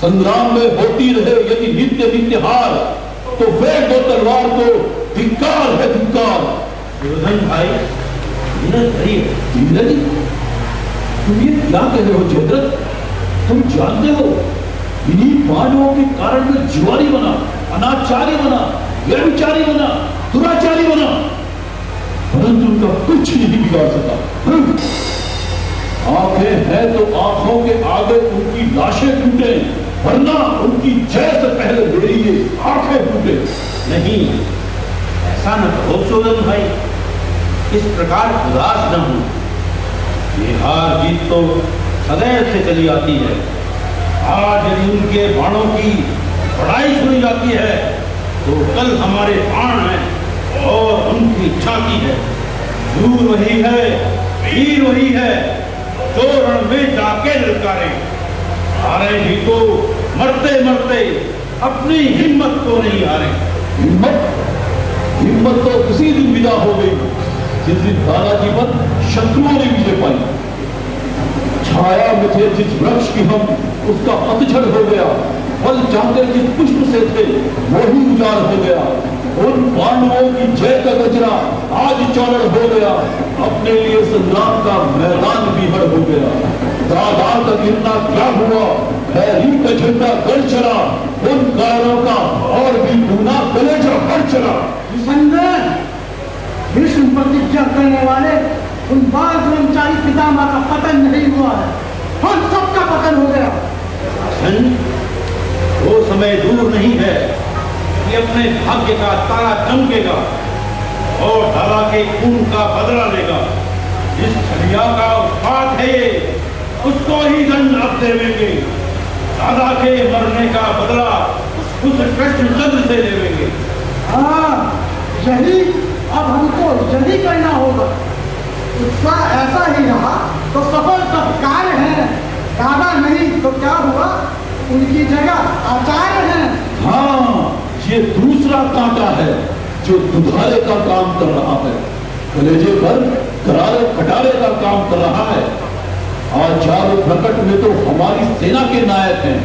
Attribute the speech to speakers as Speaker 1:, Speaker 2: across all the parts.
Speaker 1: संग्राम में होती रहे यदि नित्य नित्य हार, तो फेंक दो तलवार को, धिक्कार है धिक्कार।
Speaker 2: दुर्योधन भाई धीरज धरिए।
Speaker 1: धीरज? तुम ये क्या कह रहे हो जयद्रथ? तुम जानते हो इन्हीं पांडवों के कारण मैं जुआरी बना, अनाचारी बना, व्यभिचारी बना, दुराचारी बना, परंतु उनका कुछ नहीं बिगाड़ सका। आंखें हैं तो आंखों के आगे उनकी लाशें टूटे, वरना उनकी जय से पहले मेरी ये आंखें टूटे।
Speaker 2: नहीं, ऐसा न कहो सुयोधन भाई, इस प्रकार उदास न हो। ये हार जीत तो सदैव से चली आती है। आज यदि उनके बाणों की बड़ाई सुनी जाती है, तो कल हमारे बाण हैं और उनकी छाती है। दूर वही है, वीर वही है, जो रण में जाके ललकारे। हारे भी तो मरते मरते अपनी हिम्मत को नहीं हारे।
Speaker 1: हिम्मत तो उसी दिन विदा हो गई जिस दिन दादाजी पर शत्रुओं ने विजय पाई। छाया में थे जिस वृक्ष की हम, उसका पतझड़ हो गया। फल चाहते जिस पुष्प से थे वही उजाड़ हो गया। उन पांडवों की जय का गजरा आज चौड़ हो गया। अपने लिए संग्राम का मैदान बिहड़ हो गया। दादा का गिरना क्या हुआ, भैरी का झंडा गड़ चला। उन कारणों का और भी गुना कलेजा बढ़ चला।
Speaker 3: भीष्म प्रतिज्ञा करने वाले उन बाल ब्रह्मचारी पितामह का पतन नहीं हुआ है, हम सबका पतन हो गया।
Speaker 2: वो समय दूर नहीं है कि अपने भाग्य का तारा चमकेगा और दादा के खून का बदला लेगा। जिस छलिया का उत्पात है ये, उसको ही दंड अब देवेंगे। दादा के मरने का बदला उस कृष्णचंद्र से लेवेंगे।
Speaker 3: हाँ, यही अब हमको यही करना होगा। उत्साह ऐसा ही रहा तो सफल सब कार्य है। दादा नहीं तो क्या हुआ, उनकी जगह आचार्य है।
Speaker 1: हाँ, ये दूसरा कांटा है जो दुधारे का काम कर रहा है, कलेजे पर करारे खटारे का काम कर रहा है। आचार्य प्रकट में तो हमारी सेना के नायक हैं,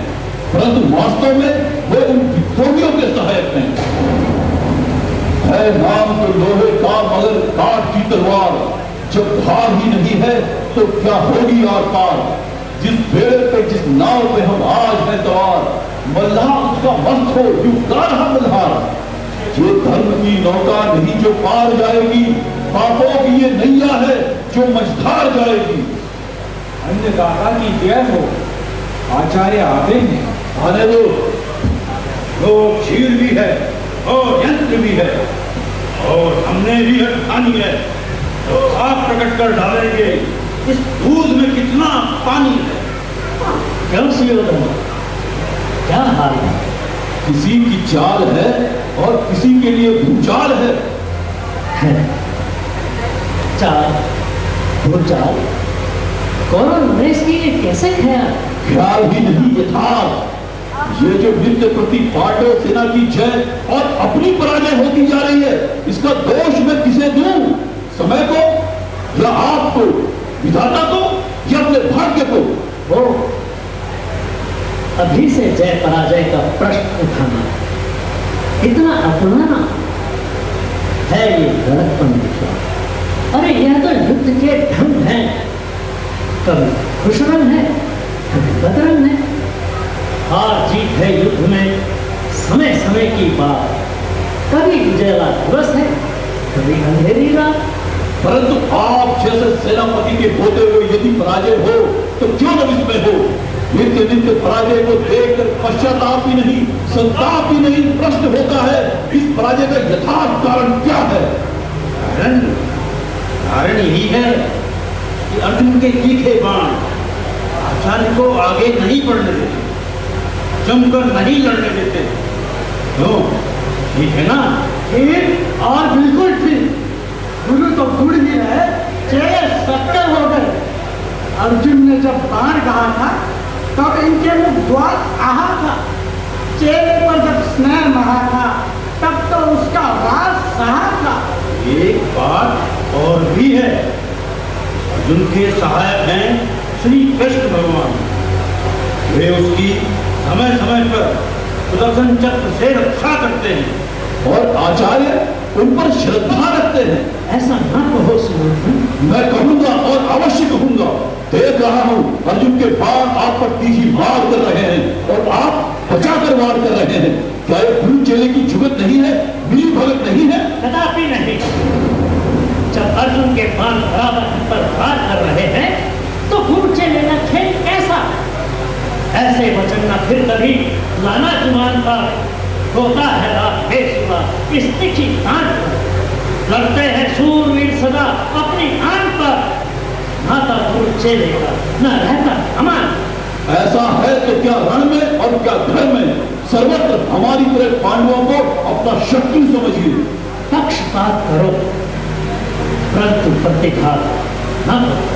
Speaker 1: परंतु वास्तव में वे उन विद्रोहियों के सहायक हैं। है नाम तो लोहे का मगर काट की तलवार। जब धार ही नहीं है तो क्या होगी आर पार। जिस बेड़े पे जिस नाव पे हम आज है सवार, मल्लाह उसका मस्त हो युक्ता रहा मल्हार। ये धर्म की नौका नहीं जो पार जाएगी, पापों की ये नैया है जो मझधार जाएगी।
Speaker 4: अन्य दाता की जय हो। आचार्य आते हैं।
Speaker 1: आने दो।
Speaker 2: लोग क्षीर भी है और यंत्र भी है, और हमने भी ठानी है तो साफ प्रकट कर डालेंगे इस दूध में कितना पानी है।
Speaker 5: क्यों सुयोधन, क्या हाल है?
Speaker 1: किसी की चाल है और किसी के लिए भूचाल है।
Speaker 5: चाल भूचाल, कौरव नरेश की ये कैसे ख्याल?
Speaker 1: ख्याल ही नहीं यथार्थ। ये जो नित्य प्रति पांडव सेना की जय और अपनी पराजय होती जा रही है, इसका दोष मैं किसे दूं? समय को या आपको, विधाता को या अपने भाग्य को?
Speaker 5: वो अभी से जय पराजय का प्रश्न उठाना, इतना अपनाना है ये गलतपन दिखा। अरे यह तो युद्ध के ढंग हैं, कभी खुश रंग है, कभी बदरंग है। हार जीत है युद्ध में समय समय की बात। कभी उजाला दिवस है, कभी अंधेरी रात।
Speaker 1: परंतु आप जैसे सेनापति के होते हुए यदि पराजय हो तो क्यों न विस्मय हो? नित्य नित्य पराजय को देखकर पश्चाताप ही नहीं, संताप ही नहीं, प्रश्न होता है इस पराजय का यथार्थ कारण क्या है?
Speaker 2: कारण यही है कि अर्जुन के तीखे बाण आचार्य को आगे नहीं बढ़ने देते, जमकर नहीं लड़ने देते। क्यों? ठीक है ना?
Speaker 3: ठीक और बिल्कुल ठीक। गुरु तो गुड़ ही है, चेहरे शक्कर हो गए। अर्जुन ने जब बाण कहा था तब इनके मुख द्वार आहा था। चेहरे पर जब स्नेह महा था तब तो उसका वास सहा था।
Speaker 2: एक बात और भी है, अर्जुन के सहायक हैं श्री कृष्ण भगवान। वे उसकी समय समय पर सुदर्शन चक्र से रक्षा करते हैं
Speaker 1: और आचार्य उन पर श्रद्धा रखते हैं।
Speaker 5: ऐसा ना कहो सुयोधन।
Speaker 1: मैं कहूंगा और अवश्य कहूंगा। देख रहा हूं अर्जुन के बाण आप पर तीखी वार कर रहे हैं और आप बचाकर वार कर रहे हैं। क्या ये गुरु चेले की जुगत नहीं है, मिली भगत नहीं है?
Speaker 5: कदापि नहीं। जब अर्जुन के बाण बराबर पर वार कर रहे हैं तो गुरु चेले का खेल कैसा? ऐसे वचन न फिर कभी लाना जुबान पर। होता है रात बेसुरा इस तिखी आन पर। लड़ते हैं शूरवीर सदा अपनी आन पर। नाता गुरु चेलेगा न रहता अमान।
Speaker 1: ऐसा है तो क्या रण में और क्या घर में सर्वत्र हमारी तरह पांडवों को अपना शत्रु समझिए।
Speaker 5: पक्षपात करो परंतु प्रतिघात न करो।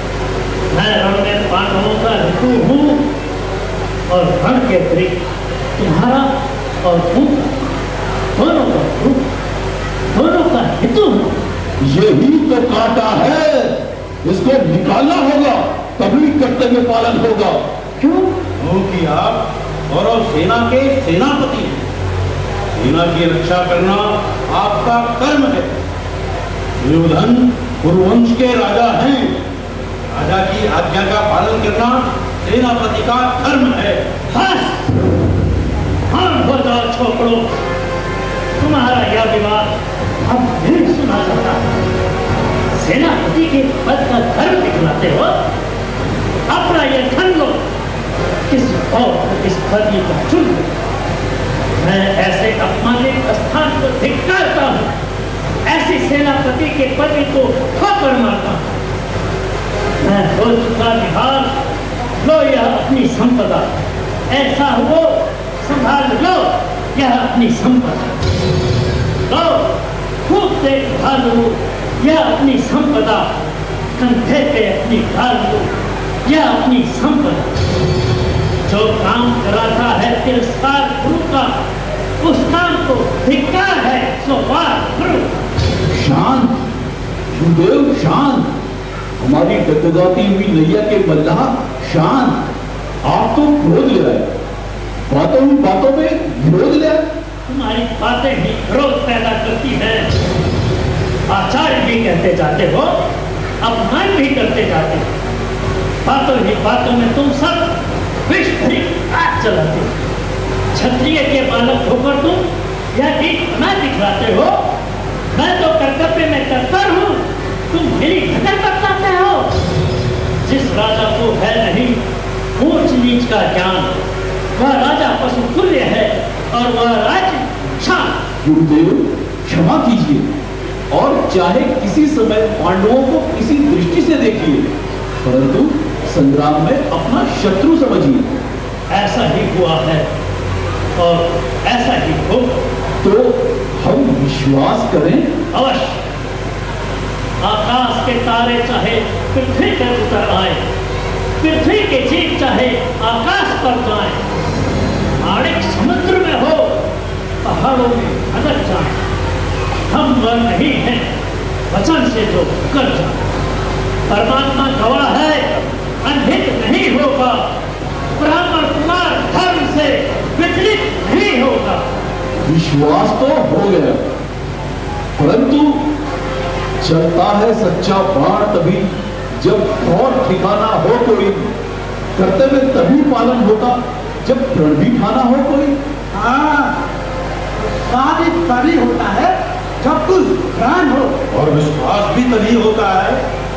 Speaker 5: मैं रण में पांडवों का ऋतु हूं और रण के अतिरिक्त तुम्हारा और तुम दोनों का रूप, दोनों का हेतु हूं।
Speaker 1: यही तो कांटा है, इसको निकालना होगा तभी कर्तव्य पालन होगा।
Speaker 5: क्यों?
Speaker 2: क्योंकि आप और सेना के सेनापति हैं। सेना की रक्षा करना आपका कर्म है। दुर्योधन कुरुवंश के राजा हैं। राजा की आज्ञा का पालन करना सेनापति का धर्म है।
Speaker 5: बस हम हो जाओ छोकरो। तुम्हारा यह विवाद अब नहीं सुना जाता। सेनापति के पद का धर्म दिखलाते हो। अपना यह धन लो, किसी और इस पद को चुन लो। मैं ऐसे अपमानित स्थान को धिक्कारता हूं। ऐसे सेनापति के पति को ठोकर मारता हूं। मैं हो चुका निहाल। लो यह अपनी संपदा। ऐसा हो संभाल लो यह अपनी संपदा। लो खूब देखभाल लो यह अपनी संपदा। कंधे पे अपनी ढाल लो यह अपनी संपदा। जो काम कराता है तिरस्कार गुरु का, उस काम को धिक्कार है सो वार गुरु।
Speaker 1: शांत गुरुदेव शांत। हमारी डगमगाती हुई नैया के बल्ला शांत। आप तो क्रोध ले आए, बातों में विरोध ले आए।
Speaker 5: तुम्हारी बातें भी क्रोध पैदा करती हैं। आचार्य भी कहते जाते हो, अपमान भी करते जाते हो। बातों में तुम सब विष भरी आग चलाते हो। क्षत्रिय के बालक होकर तुम यह बना दिखलाते हो। मैं तो कर्तव्य में तत्पर हूँ, तुम मेरी घटन बतलाते हो। जिस राजा को है नहीं ऊंच नीच का ज्ञान, वह राजा पशु तुल्य है और वह राज्य शांत।
Speaker 1: गुरुदेव क्षमा कीजिए और चाहे किसी समय पांडवों को किसी दृष्टि से देखिए, परंतु संग्राम में अपना शत्रु समझिए।
Speaker 5: ऐसा ही हुआ है और ऐसा ही हो
Speaker 1: तो हम विश्वास करें।
Speaker 5: अवश्य। आकाश के तारे चाहे पृथ्वी पर उतर आए, पृथ्वी के जीव चाहे आकाश पर जाए, आणिक समुद्र में हो पहाड़ों में अगर जाए, हम वह नहीं हैं वचन से जो कर जाए। परमात्मा गवाह है अनहित नहीं होगा। ब्राह्मण कुमार धर्म से विचलित नहीं होगा।
Speaker 1: विश्वास तो हो गया, परंतु चलता है सच्चा बाण तभी जब और ठिकाना हो कोई। कर्तव्य तभी पालन होता जब प्रण भी खाना हो कोई।
Speaker 3: हाँ, शादी तभी होता है जब कुछ ज्ञान हो।
Speaker 2: और विश्वास भी तभी होता है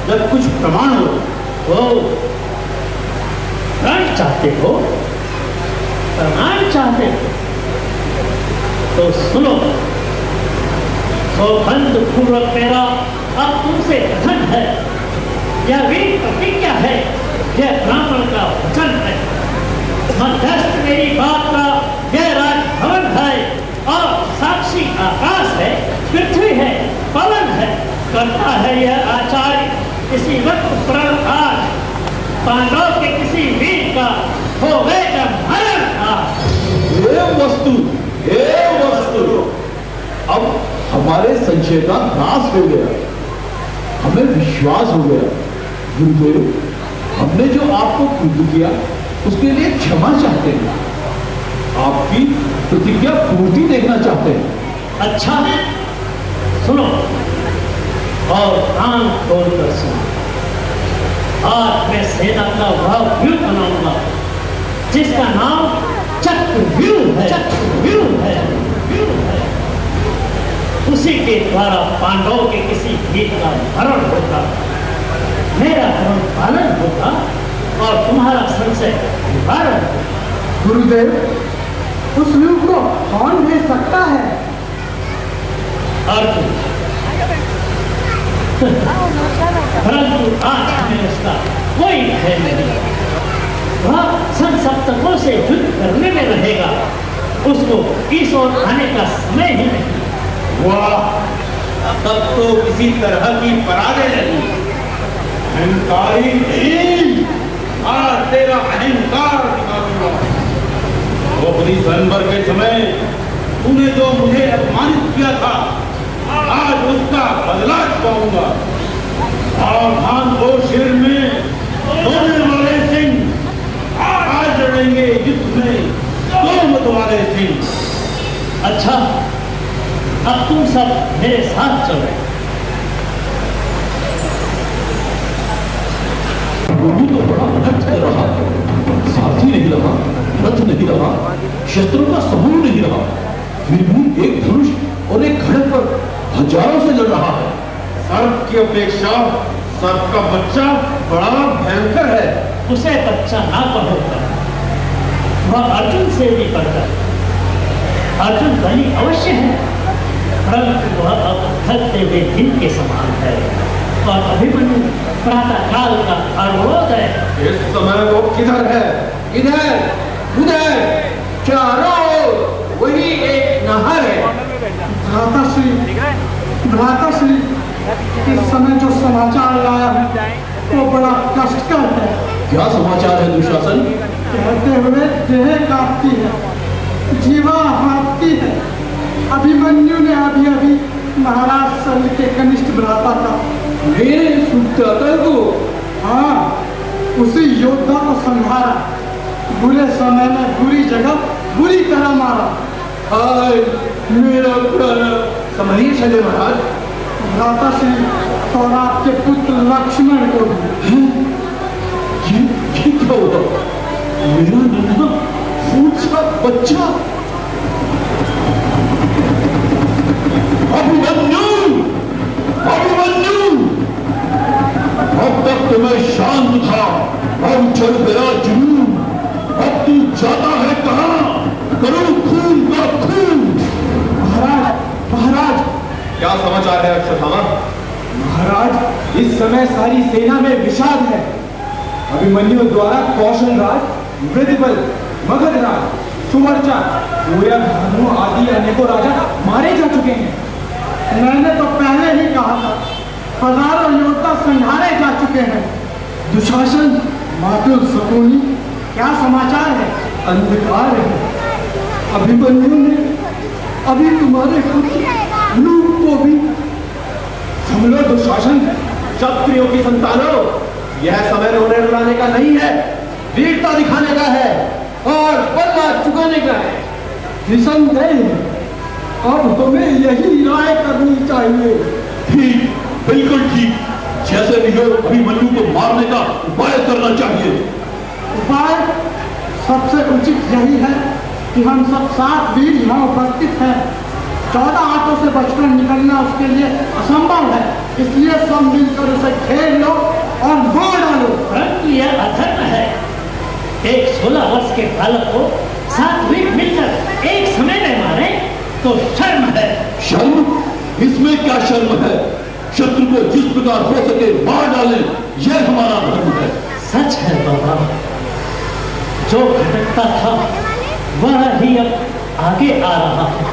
Speaker 2: जब कुछ प्रमाण हो।
Speaker 5: प्रण चाहते हो, प्रमाण चाहते हो तो सुनो। सौगंध पूर्वक मेरा अब तुमसे कथन है। यह वीर प्रतिज्ञा है, यह ब्राह्मण का वचन है। मध्यस्थ मेरी बात का यह राजभवन है और साक्षी आकाश है, पृथ्वी है, पवन है। करता है यह आचार्य इसी वक्त प्रण आज। पांडव के किसी वीर का हो गएगा मरण आज।
Speaker 1: हे वस्तु अब हमारे संशय का नाश हो गया, हमें विश्वास हो गया। गुरुदेव हमने जो आपको क्रुद्ध किया उसके लिए क्षमा चाहते हैं। आपकी प्रतिज्ञा पूर्ति देखना चाहते हैं।
Speaker 5: अच्छा सुनो और कान खोलकर सुनो। आज मैं सेना का वह व्यूह बनाऊंगा जिसका नाम चक्रव्यूह है। चक्रव्यूह है, व्यूह है। उसी के द्वारा पांडवों के किसी गीत का भरण होगा, मेरा धर्म पालन होगा और तुम्हारा संशय निवारण होगा।
Speaker 3: गुरुदेव, उस व्यूह को कौन भेज सकता है?
Speaker 5: अर्जुन। परंतु आज हमें उसका कोई भय नहीं। वह संसप्तकों से युद्ध करने में रहेगा, उसको इस ओर आने का समय ही नहीं।
Speaker 2: वाह, तब तो किसी तरह की पराजय नहीं। अहंकारी नहीं, आज तेरा अहंकार दिखाऊंगा। द्रौपदी स्वयंवर के समय तूने जो मुझे अपमानित किया था, आज उसका बदला चुकाऊंगा। सावधान हो, शिर में सोने वाले सिंह आज लड़ेंगे युद्ध में दो मत वाले सिंह।
Speaker 5: अच्छा, अब तुम सब मेरे साथ चलो।
Speaker 1: गुरु तो बड़ा अनर्थ कर रहा, सारथी नहीं रहा, रथ नहीं रहा, शस्त्रों का समूह नहीं रहा, फिर भी एक धनुष और एक खड़ग पर हजारों से लड़ रहा है।
Speaker 2: सर्प की अपेक्षा सर्प का बच्चा बड़ा भयंकर है।
Speaker 5: उसे बच्चा ना कहो, वह अर्जुन से भी बढ़कर। अर्जुन बलि अवश्य है, परंतु वह अब ढलते हुए दिन के समान है और अभिमन्यु प्रातः काल का अरुणोदय।
Speaker 2: इस समय वो किधर है? इधर उधर चारों ओर वही एक नहर है।
Speaker 3: भ्राताश्री, इस समय जो समाचार लाया है वो बड़ा कष्टकर है।
Speaker 1: क्या समाचार है दुशासन?
Speaker 3: कहते हुए देह कांपती है, जीवा हाँफती है। अभिमन्यु ने अभी अभी महाराज शल्य के कनिष्ठ भ्राता का,
Speaker 1: मेरे सुखदाता को,
Speaker 3: हाँ, उसी योद्धा को संहारा। बुरे समय में बुरी जगह बुरी तरह मारा।
Speaker 1: हाय मेरा प्राण,
Speaker 2: समझिए चले महाराज।
Speaker 3: भ्राताश्री और आपके पुत्र लक्ष्मण को भी।
Speaker 1: ये क्या हुआ? मेरा नन्हा फूट सा बच्चा अभिमन्यु, अभिमन्यु! अब तक तो मैं शांत था, अब चढ़ गया जुनून। अब तू जाता है कहां? करूं खून का खून।
Speaker 3: महाराज, महाराज,
Speaker 2: क्या समाचार है अक्षथामा?
Speaker 4: महाराज, इस समय सारी सेना में विषाद है। अभिमन्यु द्वारा कौशल राज, वृद्धबल, मगधराज, सुवर्चा, सूर्य, भानु आदि अनेकों राजा मारे जा चुके हैं।
Speaker 3: मैंने तो पहले ही कहा था, हजारों योद्धा संहारे जा चुके हैं। दुशासन, मातुल शकुनी, क्या समाचार है?
Speaker 1: अंधकार है। अभिमन्यु ने अभी तुम्हारे पुत्र लूप को भी।
Speaker 2: समझो दुशासन, क्षत्रियों की संतानों, यह समय रोने रुलाने का नहीं है, वीरता दिखाने का है और बदला चुकाने का है।
Speaker 3: निसंदेह अब तुम्हें यही राय करनी चाहिए।
Speaker 1: ठीक, बिल्कुल ठीक। जैसे भी हो अभिमन्यु को मारने का उपाय करना चाहिए।
Speaker 3: उपाय सबसे उचित यही है कि हम सब 7 वीर यहाँ उपस्थित हैं। 14 हाथों से बचकर निकलना उसके लिए असंभव है, इसलिए सब मिलकर उसे घेर लो और मार डालो।
Speaker 5: परंतु यह अधर्म है। एक 16 वर्ष के बालक को 7 वीर मिलकर एक समय में मारे तो शर्म है।
Speaker 1: शर्म? इसमें क्या शर्म है? शत्रु को जिस प्रकार हो सके मार डालें, यह हमारा धर्म है।
Speaker 5: सच है बाबा, जो भटकता था वह ही अब आगे आ रहा है।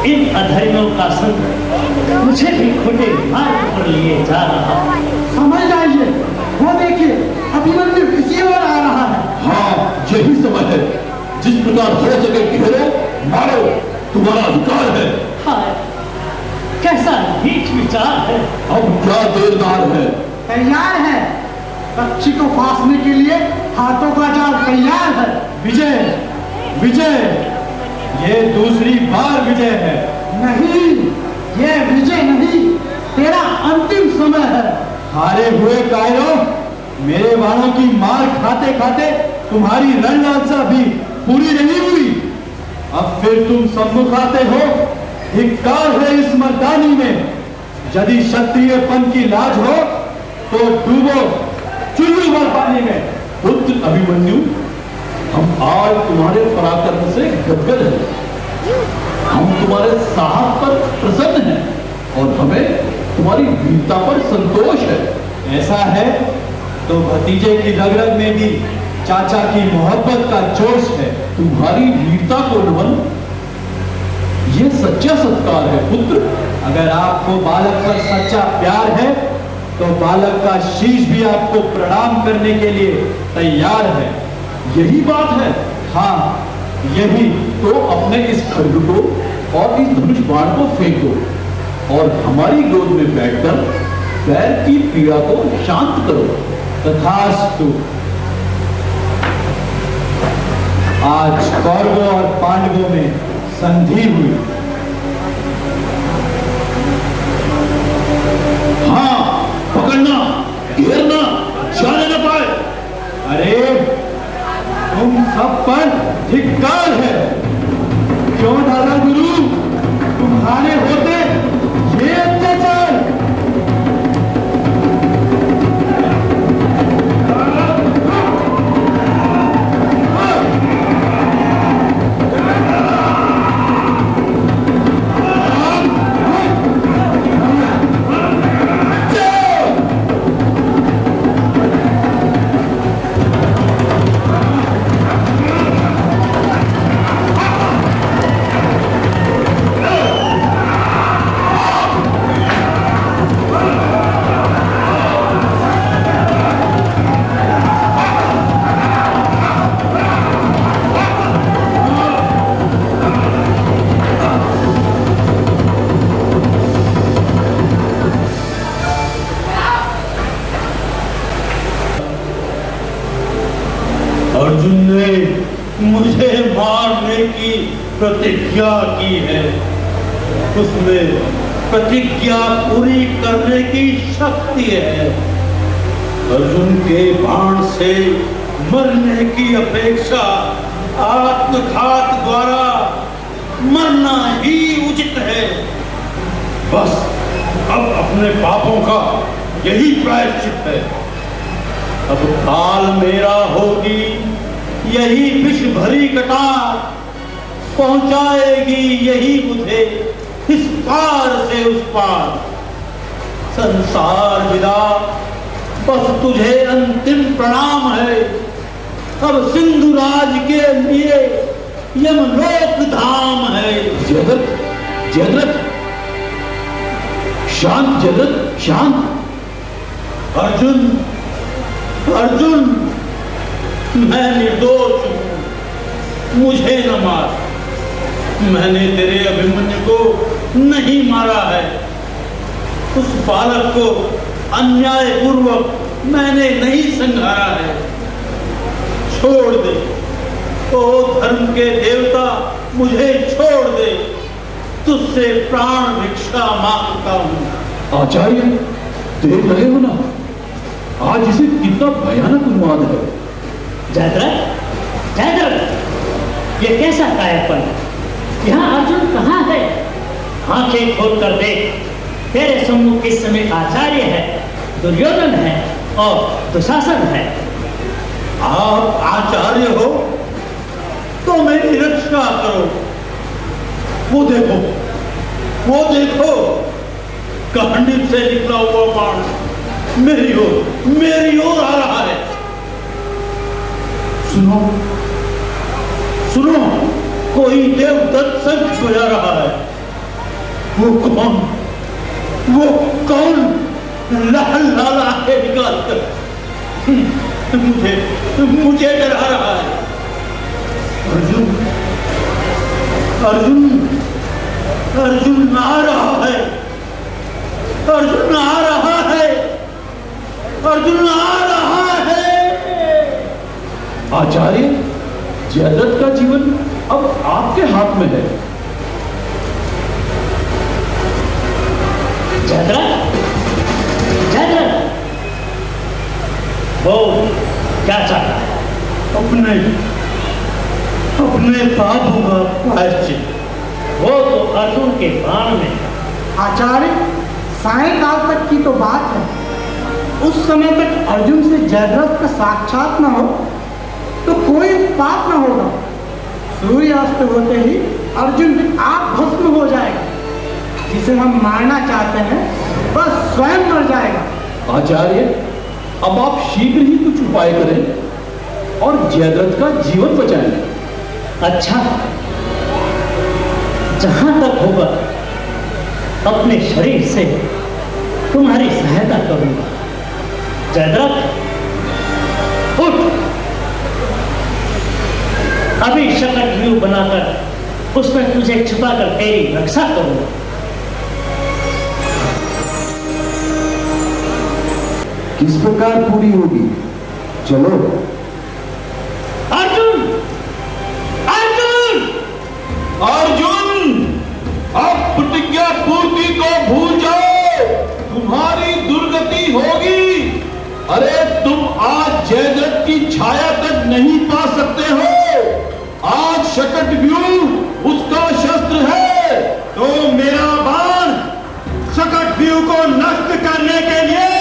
Speaker 5: इन अधर्मियों का संग मुझे भी खोटे मार्ग पर लिए जा रहा है।
Speaker 3: समझ जाइए, वो देखिए अभिमन्यु किसी और आ रहा है।
Speaker 1: हाँ, यही समय है। जिस प्रकार हो सके घेरो, मारो, तुम्हारा अधिकार है।
Speaker 5: हाय, कैसा नीच विचार है।
Speaker 1: अब क्या देरदार है?
Speaker 3: तैयार है, पक्षी को फांसने के लिए हाथों का जाल तैयार है।
Speaker 1: विजय,
Speaker 4: विजय, ये दूसरी बार विजय है।
Speaker 3: नहीं, ये विजय नहीं, तेरा अंतिम समय है।
Speaker 4: हारे हुए कायरों, मेरे वालों की मार खाते खाते तुम्हारी रणलालसा भी पूरी नहीं हुई। अब फिर तुम सम्मुख आते हो। धिक्कार है इस मर्दानी में। यदि क्षत्रियपन की लाज हो तो डूबो चुल्लू भर पानी में।
Speaker 1: पुत्र अभिमन्यु, हम आज तुम्हारे पराक्रम से गदगद हैं। हम तुम्हारे साहस पर प्रसन्न हैं और हमें तुम्हारी वीरता पर संतोष है।
Speaker 4: ऐसा है तो भतीजे की रग-रग में भी चाचा की मोहब्बत का जोश है।
Speaker 1: तुम्हारी वीरता को नमन, ये सच्चा सत्कार है पुत्र।
Speaker 4: अगर आपको बालक पर सच्चा प्यार है तो बालक का शीश भी आपको प्रणाम करने के लिए तैयार है।
Speaker 1: यही बात है।
Speaker 4: हाँ, यही।
Speaker 1: तो अपने इस खड्ग को और इस धनुष बाण को फेंक दो और हमारी गोद में बैठकर पैर की पीड़ा को शांत करो।
Speaker 4: तथास्तु। आज कौरवों और पांडवों में संधि हुई।
Speaker 1: हाँ, पकड़ना, घेरना, जाने न पाए।
Speaker 4: अरे, तुम सब पर धिक्कार है। क्यों दादा गुरु, तुम्हारे होते ये अत्याचार?
Speaker 2: अर्जुन ने मुझे मारने की प्रतिज्ञा की है। उसमें प्रतिज्ञा पूरी करने की शक्ति है। अर्जुन के बाण से मरने की अपेक्षा आत्मघात द्वारा मरना ही उचित है। बस अब अपने पापों का यही प्रायश्चित है। अब काल मेरा होगी यही विष भरी कटार, पहुंचाएगी यही मुझे इस पार से उस पार। संसार विदा, बस तुझे अंतिम प्रणाम है। अब सिंधुराज के लिए यमलोक धाम है।
Speaker 1: जयद्रथ, जयद्रथ, शांत जयद्रथ, शांत।
Speaker 2: अर्जुन, अर्जुन, मैं निर्दोष हूं, मुझे न मार। मैंने तेरे अभिमन्यु को नहीं मारा है। उस बालक को अन्यायपूर्वक मैंने नहीं संहारा है। छोड़ दे, ओ धर्म के देवता, मुझे छोड़ दे। तुझसे प्राण भिक्षा मांगता हूं।
Speaker 1: आचार्य, देख रहे हो ना, आज इसे कितना भयानक उन्माद है।
Speaker 5: जयद्रथ, जयद्रथ, ये कैसा कायरपन? यहाँ अर्जुन कहाँ है? आंखें खोल कर देख। तेरे सम्मुख इस समय आचार्य है, दुर्योधन है और दुशासन है।
Speaker 2: आप आचार्य हो तो मेरी रक्षा करो। वो देखो, वो देखो, कांडिव से निकला हुआ बाण मेरी ओर आ रहा है। सुनो, सुनो, कोई देवदत्त शंख बजा रहा है। वो कौन, वो कौन लाल लाल आंखें निकाल कर मुझे डरा रहा है। अर्जुन, अर्जुन, अर्जुन आ रहा है। अर्जुन आ रहा है। अर्जुन आ रहा है।
Speaker 1: आचार्य, जयद्रथ का जीवन अब आपके हाथ में है।
Speaker 5: जयद्रथ, जयद्रथ, वो क्या चाहता है?
Speaker 2: अपने पापों का प्रायश्चित।
Speaker 5: वो तो अर्जुन के बाण में था।
Speaker 3: आचार्य, सायंकाल तक की तो बात है। उस समय तक अर्जुन से जयद्रथ का साक्षात न हो तो कोई पाप न होगा। सूर्यास्त होते ही अर्जुन आप भस्म हो जाएगा। जिसे हम मारना चाहते हैं बस स्वयं मर जाएगा।
Speaker 1: आचार्य, अब आप शीघ्र ही कुछ उपाय करें और जयद्रथ का जीवन बचाएं।
Speaker 5: अच्छा, जहां तक होगा अपने शरीर से तुम्हारी सहायता करूंगा। जयद्रथ, उठ, अभी शकट व्यूह बनाकर उसमें तुझे छुपाकर तेरी रक्षा करूंगा।
Speaker 6: किस प्रकार पूरी होगी? चलो।
Speaker 5: अर्जुन, अर्जुन,
Speaker 1: अर्जुन, अब प्रतिज्ञा पूर्ति को भूल जाओ, तुम्हारी दुर्गति होगी। अरे तुम आज जयद्रथ की छाया तक नहीं पा सकते हो। आज शकट व्यूह उसका शस्त्र है।
Speaker 2: तो मेरा बाण शकट व्यूह को नष्ट करने के लिए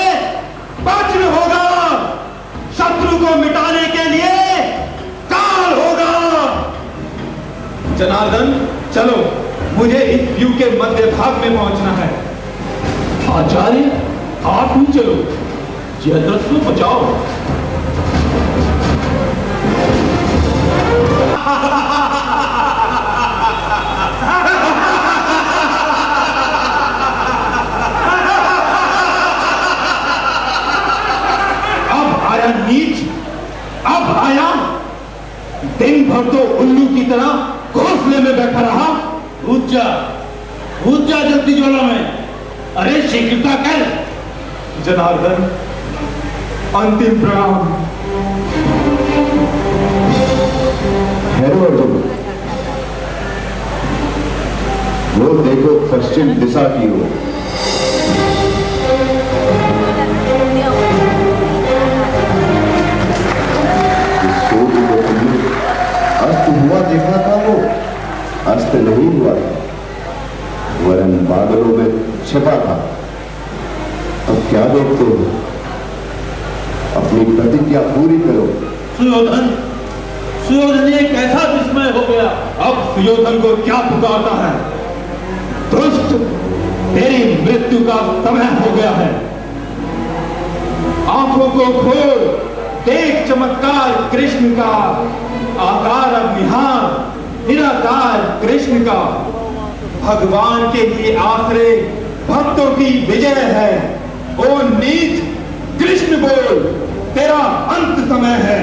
Speaker 2: वज्र होगा, शत्रु को मिटाने के लिए काल होगा।
Speaker 4: जनार्दन, चलो, मुझे इस व्यूह के मध्य भाग में पहुंचना है।
Speaker 1: आचार्य, आप ही चलो, जयद्रथ को बचाओ।
Speaker 2: अब आया नीच, अब आया। दिन भर तो उल्लू की तरह घोंसले में बैठा रहा। कूद जा जल्दी ज्वाला में। अरे शीघ्रता कर।
Speaker 4: जनार्दन, अंतिम प्रणाम।
Speaker 6: ठहरो अर्जुन, वो देखो पश्चिम दिशा की ओर। सूर्य को तुमने अस्त हुआ देखा था, वो अस्त नहीं हुआ था, वरन बादलों में छिपा था। अब क्या देखते हो? अपनी प्रतिज्ञा पूरी करो।
Speaker 2: सुयोधन, सुयोधन, ये कैसा विस्मय हो गया। अब सुयोधन को क्या पुकारता है? दुष्ट, तेरी मृत्यु का समय हो गया है। आंखों को खोल, देख चमत्कार कृष्ण का। आकार अब निहार निराकार कृष्ण का। भगवान के लिए आश्रय भक्तों की विजय है। ओ नीच, कृष्ण बोल, तेरा अंत समय है।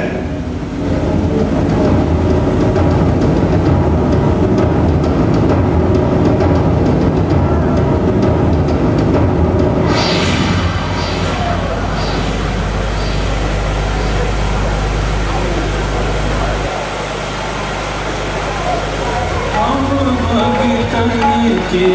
Speaker 7: के